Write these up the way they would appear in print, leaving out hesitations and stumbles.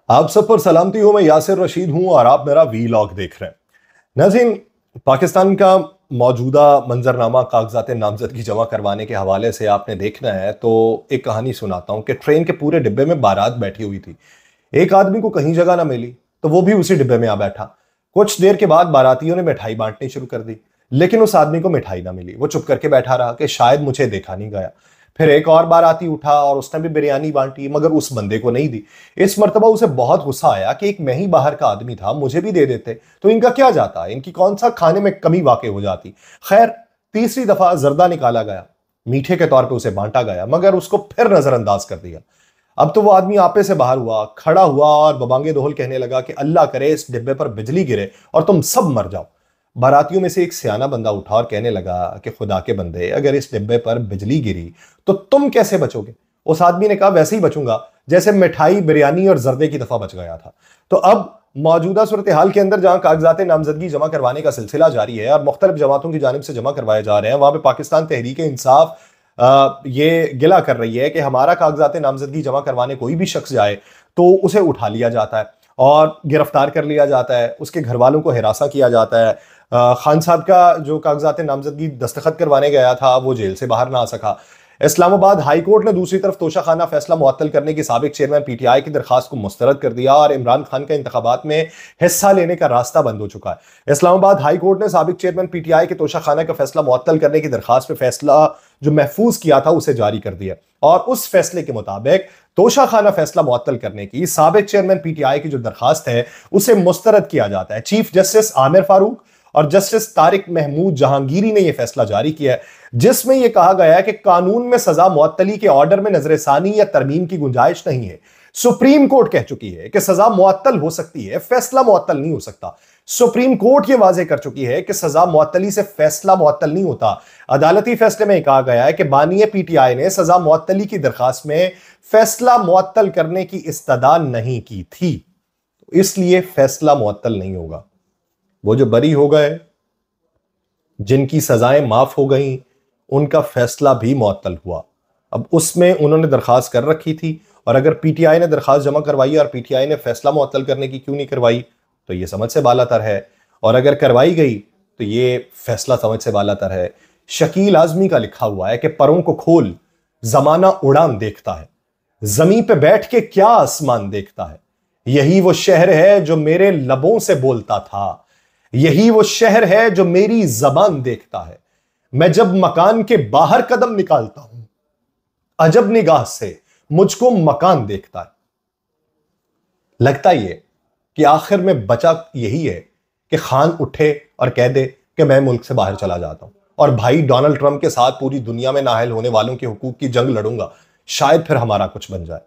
आप सब पर सलामती हो। मैं यासिर रशीद हूं और आप मेरा वीलॉग देख रहे हैं। नाज़रीन, पाकिस्तान का मौजूदा मंजरनामा कागजात नामजदगी जमा करवाने के हवाले से आपने देखना है तो एक कहानी सुनाता हूं कि ट्रेन के पूरे डिब्बे में बारात बैठी हुई थी। एक आदमी को कहीं जगह ना मिली तो वो भी उसी डिब्बे में आ बैठा। कुछ देर के बाद बारातियों ने मिठाई बांटनी शुरू कर दी, लेकिन उस आदमी को मिठाई ना मिली। वो चुप करके बैठा रहा कि शायद मुझे देखा नहीं गया। फिर एक और बाराती उठा और उसने भी बिरयानी बांटी, मगर उस बंदे को नहीं दी। इस मर्तबा उसे बहुत गुस्सा आया कि एक मैं ही बाहर का आदमी था, मुझे भी दे देते तो इनका क्या जाता, इनकी कौन सा खाने में कमी वाकई हो जाती। खैर, तीसरी दफा जर्दा निकाला गया, मीठे के तौर पे उसे बांटा गया, मगर उसको फिर नजरअंदाज कर दिया। अब तो वो आदमी आपे से बाहर हुआ, खड़ा हुआ और बबांगे दोहल कहने लगा कि अल्लाह करे इस डिब्बे पर बिजली गिरे और तुम सब मर जाओ। बारातियों में से एक सियाना बंदा उठा और कहने लगा कि खुदा के बंदे, अगर इस डिब्बे पर बिजली गिरी तो तुम कैसे बचोगे। उस आदमी ने कहा, वैसे ही बचूंगा जैसे मिठाई, बिरयानी और जर्दे की दफा बच गया था। तो अब मौजूदा सूरत हाल के अंदर जहां कागजात नामजदगी जमा करवाने का सिलसिला जारी है और मुख्तलिफ जमातों की जानिब से जमा करवाए जा रहे हैं, वहां पर पाकिस्तान तहरीक इंसाफ ये गिला कर रही है कि हमारा कागजात नामजदगी जमा करवाने कोई भी शख्स जाए तो उसे उठा लिया जाता है और गिरफ्तार कर लिया जाता है, उसके घर वालों को हिरासा किया जाता है। खान साहब का जो कागजात नामजदगी दस्तखत करवाने गया था वो जेल से बाहर ना आ सका। इस्लामाबाद हाई कोर्ट ने दूसरी तरफ तोशाखाना फैसला मुअत्तल करने की साबिक चेयरमैन पीटीआई की दरखास्त को मुस्तरद कर दिया और इमरान खान का इंतखाबात में हिस्सा लेने का रास्ता बंद हो चुका है। इस्लामाबाद हाई कोर्ट ने साबिक चेयरमैन पीटीआई के तोशाखाना का फैसला मुअत्तल करने की दरखास्त पे फैसला जो महफूज किया था उसे जारी कर दिया और उस फैसले के मुताबिक तोशाखाना फैसला मुअत्तल करने की साबिक चेयरमैन पीटीआई की जो दरखास्त है उसे मुस्तरद किया जाता है। चीफ जस्टिस आमिर फारूक और जस्टिस तारिक महमूद जहांगीरी ने यह फैसला जारी किया है, जिसमें यह कहा गया है कि कानून में सजा मुअत्तली के ऑर्डर में नजरसानी या तरमीम की गुंजाइश नहीं है। सुप्रीम कोर्ट कह चुकी है कि सजा मुअत्तल हो सकती है, फैसला मुअत्तल नहीं हो सकता। सुप्रीम कोर्ट यह वाजे कर चुकी है कि सजा मुअत्तली से फैसला मुअत्तल नहीं होता। अदालती फैसले में कहा गया है कि बानिए पीटीआई ने सजा मुअत्तली की दरखास्त में फैसला मुअत्तल करने की इस्तदा नहीं की थी, इसलिए फैसला मुअत्तल नहीं होगा। वो जो बरी हो गए, जिनकी सजाएं माफ हो गई, उनका फैसला भी मुअत्तल हुआ। अब उसमें उन्होंने दरखास्त कर रखी थी और अगर पीटीआई ने दरखास्त जमा करवाई और पीटीआई ने फैसला मुअत्तल करने की क्यों नहीं करवाई, तो ये समझ से बालातर है, और अगर करवाई गई तो ये फैसला समझ से बालातर है। शकील आजमी का लिखा हुआ है कि परों को खोल, जमाना उड़ान देखता है, जमीन पे बैठ के क्या आसमान देखता है। यही वो शहर है जो मेरे लबों से बोलता था, यही वो शहर है जो मेरी जबान देखता है। मैं जब मकान के बाहर कदम निकालता हूं, अजब निगाह से मुझको मकान देखता है। लगता ये कि आखिर में बचा यही है कि खान उठे और कह दे कि मैं मुल्क से बाहर चला जाता हूं और भाई डोनाल्ड ट्रंप के साथ पूरी दुनिया में नाअहल होने वालों के हुकूक की जंग लड़ूंगा, शायद फिर हमारा कुछ बन जाए।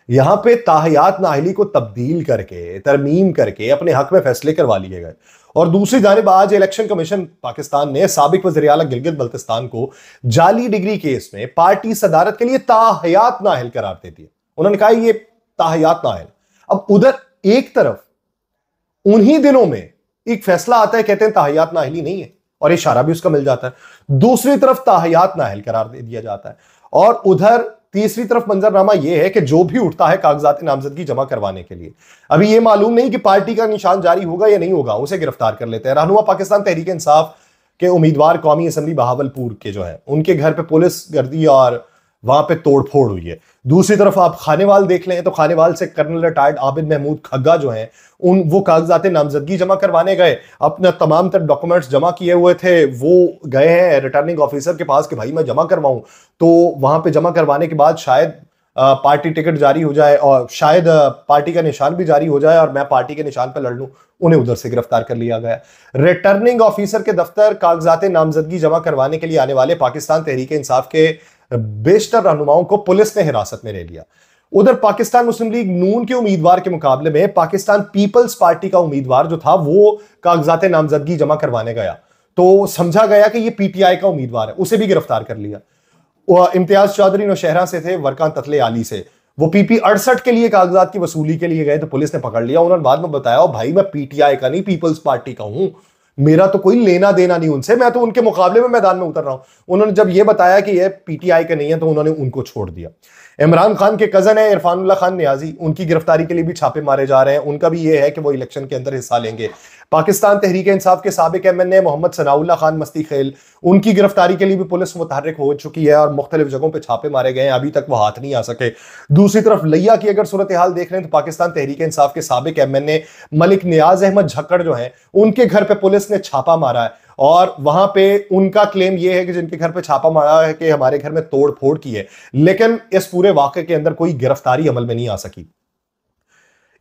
यहां पे ताहयात नाअहली को तब्दील करके, तरमीम करके अपने हक में फैसले करवा लिए गए। और दूसरी जानिब आज इलेक्शन कमीशन पाकिस्तान ने साबिक वज़ीर आला गिलगित बल्तिस्तान को जाली डिग्री केस में पार्टी सदारत के लिए ताहयात नाअहल करार दे दिया। उन्होंने कहा ये ताहयात नाअहल। अब उधर एक तरफ उन्हीं दिनों में एक फैसला आता है, कहते हैं ताहयात नाअहली नहीं है और इशारा भी उसका मिल जाता है। दूसरी तरफ ताहयात नाअहल करार दे दिया जाता है और उधर तीसरी तरफ मंजरनामा यह है कि जो भी उठता है कागजात नामजदगी जमा करवाने के लिए, अभी यह मालूम नहीं कि पार्टी का निशान जारी होगा या नहीं होगा, उसे गिरफ्तार कर लेते हैं। रहनुमा पाकिस्तान तहरीक इंसाफ के उम्मीदवार कौमी असम्बली बहावलपुर के जो है उनके घर पे पुलिस गर्दी और वहां पे तोड़फोड़ हुई है। दूसरी तरफ आप खानेवाल देख लें तो खानेवाल से कर्नल रिटायर्ड आबिद महमूद खग्गा जो हैं वो कागजात नामजदगी जमा करवाने गए, अपना तमाम तर डॉक्यूमेंट्स जमा किए हुए थे, वो गए हैं रिटर्निंग ऑफिसर के पास कि भाई मैं जमा करवाऊं। तो वहां पे जमा करवाने के बाद शायद पार्टी टिकट जारी हो जाए और शायद पार्टी का निशान भी जारी हो जाए और मैं पार्टी के निशान पर लड़ लूं, उन्हें उधर से गिरफ्तार कर लिया गया। रिटर्निंग ऑफिसर के दफ्तर कागजात नामजदगी जमा करवाने के लिए आने वाले पाकिस्तान तहरीक इंसाफ के बेशतर रहनुमाओं को पुलिस ने हिरासत में ले लिया। उधर पाकिस्तान मुस्लिम लीग नून के उम्मीदवार के मुकाबले में पाकिस्तान पीपल्स पार्टी का उम्मीदवार जो था वो कागजात नामजदगी जमा करवाने गया, तो समझा गया कि ये पीटीआई का उम्मीदवार है, उसे भी गिरफ्तार कर लिया। इम्तियाज चौधरी नौशहरा से थे, वरकान ततले आली से, वो पीपी 68 के लिए कागजात की वसूली के लिए गए तो पुलिस ने पकड़ लिया। उन्होंने बाद में बताया, भाई मैं पीटीआई का नहीं पीपल्स पार्टी का हूं, मेरा तो कोई लेना देना नहीं उनसे, मैं तो उनके मुकाबले में मैदान में उतर रहा हूं। उन्होंने जब यह बताया कि यह पीटीआई का नहीं है तो उन्होंने उनको छोड़ दिया। इमरान खान के कजन है इरफानुल्लाह खान नियाजी, उनकी गिरफ्तारी के लिए भी छापे मारे जा रहे हैं। उनका भी ये है कि वो इलेक्शन के अंदर हिस्सा लेंगे। पाकिस्तान तहरीक इंसाफ के साबिक MNA मोहम्मद सनाउल्लाह खान मस्ती खेल, उनकी गिरफ्तारी के लिए भी पुलिस मुतहर्रिक हो चुकी है और मुख्तलिफ जगहों पर छापे मारे गए हैं, अभी तक वो हाथ नहीं आ सके। दूसरी तरफ लिया की अगर सूरत हाल देख रहे हैं तो पाकिस्तान तहरीक इंसाफ के साबिक MNA मलिक नियाज अहमद झक्कड़ जो है, उनके घर पे पुलिस ने छापा मारा है और वहां पे उनका क्लेम यह है कि जिनके घर पे छापा मारा है कि हमारे घर में तोड़ फोड़ की है, लेकिन इस पूरे वाकये के अंदर कोई गिरफ्तारी अमल में नहीं आ सकी।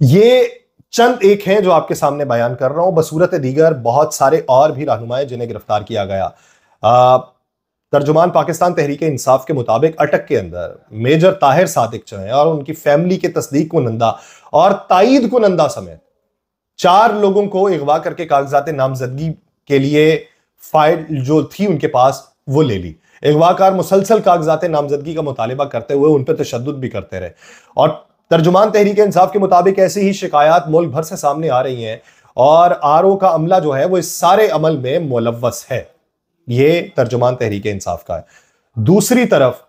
ये चंद एक हैं जो आपके सामने बयान कर रहा हूं, बसूरत दीगर बहुत सारे और भी रहनुमाएं जिन्हें गिरफ्तार किया गया। तर्जुमान पाकिस्तान तहरीक इंसाफ के मुताबिक अटक के अंदर मेजर ताहिर सादिक जो है और उनकी फैमिली के तस्दीक कुनंदा और ताईद कुनंदा समेत 4 लोगों को अगवा करके कागजात नामजदगी के लिए फाइल जो थी उनके पास वो ले ली। अगवाकार मुसलसल कागजात नामजदगी का मुतालिबा करते हुए उन पर तशद्दुद भी करते रहे और तर्जुमान तहरीक इंसाफ के मुताबिक ऐसी ही शिकायत मुल्क भर से सामने आ रही हैं और RO का अमला जो है वो इस सारे अमल में मुलव्वस है। ये तर्जुमान तहरीक इंसाफ का है। दूसरी तरफ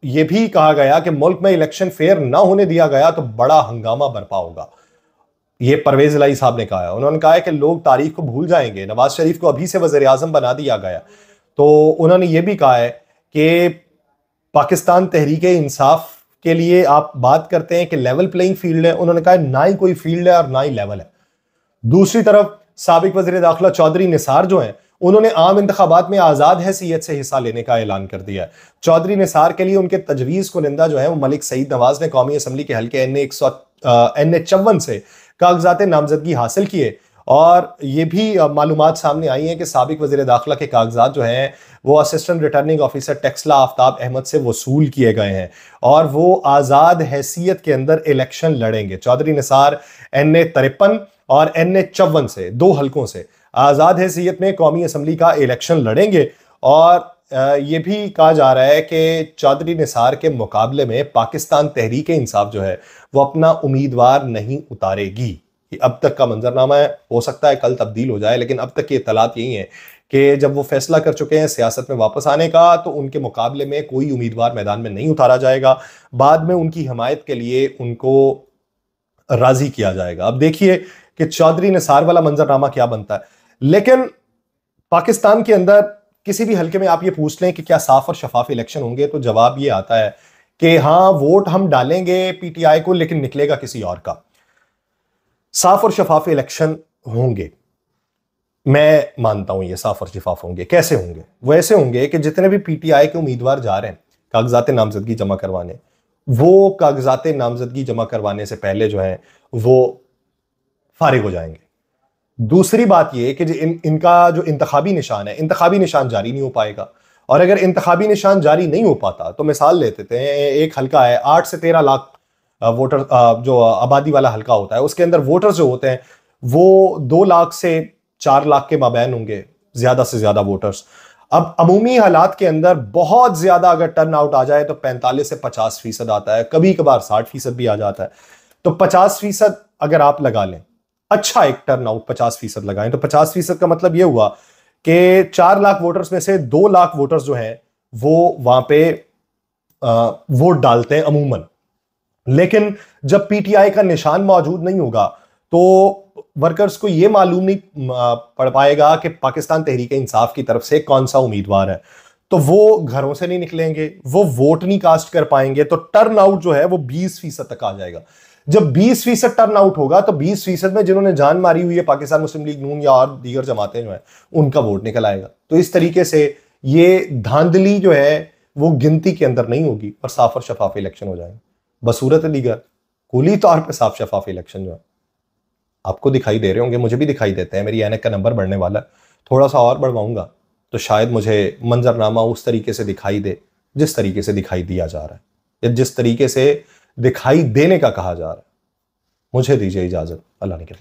यह भी कहा गया कि मुल्क में इलेक्शन फेयर ना होने दिया गया तो बड़ा हंगामा बर्पा होगा। ये परवेज इलाही साहब ने कहा है। उन्होंने कहा है कि लोग तारीख को भूल जाएंगे, नवाज शरीफ को अभी से वज़ीर आज़म बना दिया गया। तो उन्होंने ये भी कहा है कि पाकिस्तान तहरीक इंसाफ के लिए आप बात करते हैं कि लेवल प्लेइंग फील्ड है, उन्होंने कहा ना ही कोई फील्ड है और ना ही लेवल है। दूसरी तरफ साबिक वज़ीर दाखिला चौधरी निसार जो है, उन्होंने आम इंतखाबात में आजाद हैसियत से हिस्सा लेने का ऐलान कर दिया है। चौधरी निसार के लिए उनके तजवीज़ कुनिंदा जो है वो मलिक सईद नवाज ने कौमी असम्बली के हल्के NA 54 से कागजात नामजदगी हासिल किए और ये भी मालूमात सामने आई हैं कि साबिक वज़ीर दाखिला के कागजात जो हैं वो assistant returning officer Taxila Aftab Ahmad से वसूल किए गए हैं और वो आज़ाद हैसियत के अंदर इलेक्शन लड़ेंगे। चौधरी निसार NA 53 और NA 54 से 2 हल्कों से आज़ाद हैसियत में कौमी असम्बली का इलेक्शन लड़ेंगे और ये भी कहा जा रहा है कि चौधरी निसार के मुकाबले में पाकिस्तान तहरीक इंसाफ जो है वो अपना उम्मीदवार नहीं उतारेगी। ये अब तक का मंजरनामा है, हो सकता है कल तब्दील हो जाए, लेकिन अब तक की इत्तलात यही है कि जब वो फैसला कर चुके हैं सियासत में वापस आने का तो उनके मुकाबले में कोई उम्मीदवार मैदान में नहीं उतारा जाएगा। बाद में उनकी हिमायत के लिए उनको राजी किया जाएगा। अब देखिए कि चौधरी निसार वाला मंजरनामा क्या बनता है। लेकिन पाकिस्तान के अंदर किसी भी हल्के में आप ये पूछ लें कि क्या साफ और शफाफ इलेक्शन होंगे तो जवाब ये आता है कि हाँ, वोट हम डालेंगे PTI को लेकिन निकलेगा किसी और का। साफ और शफाफ इलेक्शन होंगे, मैं मानता हूं ये साफ और शफाफ होंगे। कैसे होंगे? वो ऐसे होंगे कि जितने भी PTI के उम्मीदवार जा रहे हैं कागजात नामजदगी जमा करवाने, वो कागजात नामजदगी जमा करवाने से पहले जो है वो फारिग हो जाएंगे। दूसरी बात यह कि इनका जो इंतखाबी निशान है, इंतखाबी निशान जारी नहीं हो पाएगा और अगर इंतखाबी निशान जारी नहीं हो पाता तो मिसाल लेते थे, एक हल्का है 8 से 13 लाख वोटर जो आबादी वाला हल्का होता है उसके अंदर वोटर्स जो होते हैं वो 2 लाख से 4 लाख के माबैन होंगे, ज्यादा से ज्यादा वोटर्स। अब अमूमी हालात के अंदर बहुत ज्यादा अगर टर्न आउट आ जाए तो 45 से 50% आता है, कभी कभार 60% भी आ जाता है। तो 50% अगर आप लगा लें, अच्छा एक टर्न आउट 50% लगाएं तो 50% का मतलब यह हुआ कि 4 लाख वोटर्स में से 2 लाख वोटर्स जो हैं वो वहां पे वोट डालते हैं अमूमन। लेकिन जब PTI का निशान मौजूद नहीं होगा तो वर्कर्स को यह मालूम नहीं पड़ पाएगा कि पाकिस्तान तहरीक इंसाफ की तरफ से कौन सा उम्मीदवार है, तो वो घरों से नहीं निकलेंगे, वो वोट नहीं कास्ट कर पाएंगे। तो टर्न आउट जो है वो 20% तक आ जाएगा। जब 20% टर्न आउट होगा तो 20% में जिन्होंने जान मारी हुई है पाकिस्तान मुस्लिम लीग नून या और दीगर जमातें जो है उनका वोट निकल आएगा। तो इस तरीके से ये धांधली जो है वो गिनती के अंदर नहीं होगी और साफ और शफाफ इलेक्शन हो जाएंगे। बसूरत दीगर कुली तौर पर साफ शफाफ इलेक्शन जो है आपको दिखाई दे रहे होंगे, मुझे भी दिखाई देते हैं। मेरी ऐनक का नंबर बढ़ने वाला है, थोड़ा सा और बढ़वाऊंगा तो शायद मुझे मंजरनामा उस तरीके से दिखाई दे जिस तरीके से दिखाई दिया जा रहा है या जिस तरीके से दिखाई देने का कहा जा रहा है। मुझे दीजिए इजाजत। अल्लाह ने के